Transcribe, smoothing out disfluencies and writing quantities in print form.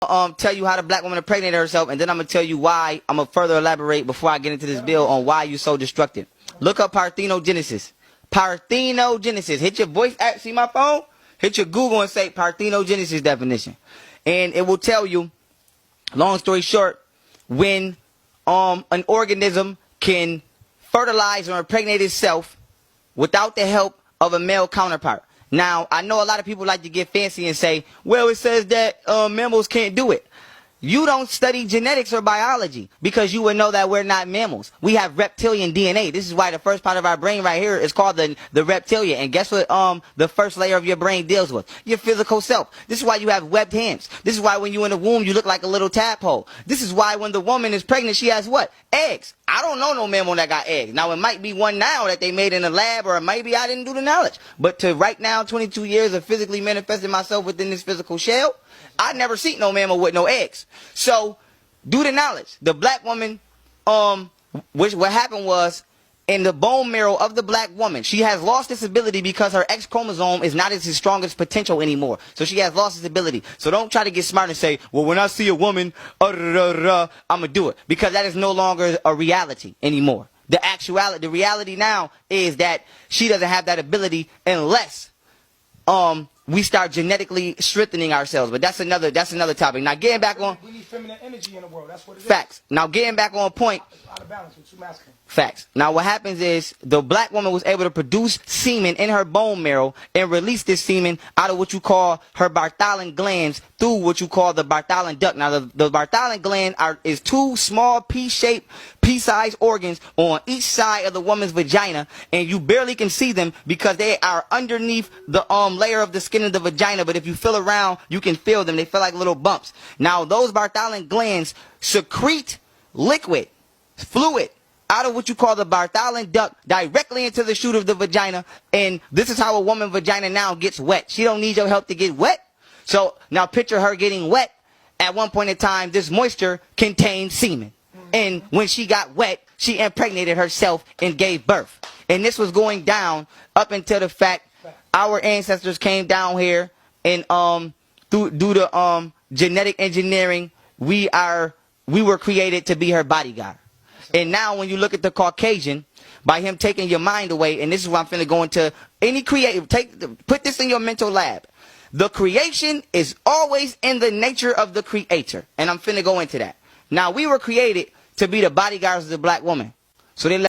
Tell you how the black woman impregnated herself, and then I'm gonna tell you why. I'm gonna further elaborate before I get into this bill on why you're so destructive. Look up parthenogenesis. Parthenogenesis. Hit your voice app. See my phone? Hit your Google and say parthenogenesis definition, and it will tell you. Long story short, when an organism can fertilize or impregnate itself without the help of a male counterpart. Now, I know a lot of people like to get fancy and say, well, it says that mammals can't do it. You don't study genetics or biology because you would know that we're not mammals. We have reptilian DNA. This is why the first part of our brain right here is called the reptilia. And guess what the first layer of your brain deals with? Your physical self. This is why you have webbed hands. This is why when you're in the womb, you look like a little tadpole. This is why when the woman is pregnant, she has what? Eggs. I don't know no mammal that got eggs. Now, it might be one now that they made in a lab, or maybe I didn't do the knowledge. But to right now, 22 years of physically manifesting myself within this physical shell, I never seen no mammal with no eggs. So, do the knowledge. The black woman, what happened was, in the bone marrow of the black woman, she has lost this ability because her X chromosome is not its strongest potential anymore. So she has lost this ability. So don't try to get smart and say, well, when I see a woman, I'm going to do it. Because that is no longer a reality anymore. The reality now is that she doesn't have that ability unless we start genetically strengthening ourselves. But that's another topic. Now getting back on, we need feminine energy in the world. That's what it is. Facts. Now getting back on point. It's out of balance with too masculine. Facts. Now what happens is the black woman was able to produce semen in her bone marrow and release this semen out of what you call her Bartholin glands through what you call the Bartholin duct. Now the Bartholin gland is two small pea-shaped, pea-sized organs on each side of the woman's vagina, and you barely can see them because they are underneath the layer of the skin of the vagina. But if you feel around, you can feel them. They feel like little bumps. Now those Bartholin glands secrete liquid, fluid, out of what you call the Bartholin duct directly into the chute of the vagina. And this is how a woman's vagina now gets wet. She don't need your help to get wet. So now picture her getting wet. At one point in time, this moisture contained semen. And when she got wet, she impregnated herself and gave birth. And this was going down up until the fact our ancestors came down here and due to genetic engineering, we were created to be her bodyguard. And now when you look at the Caucasian, by him taking your mind away, and this is why I'm finna go into any creative, put this in your mental lab. The creation is always in the nature of the creator. And I'm finna go into that. Now we were created to be the bodyguards of the black woman. So they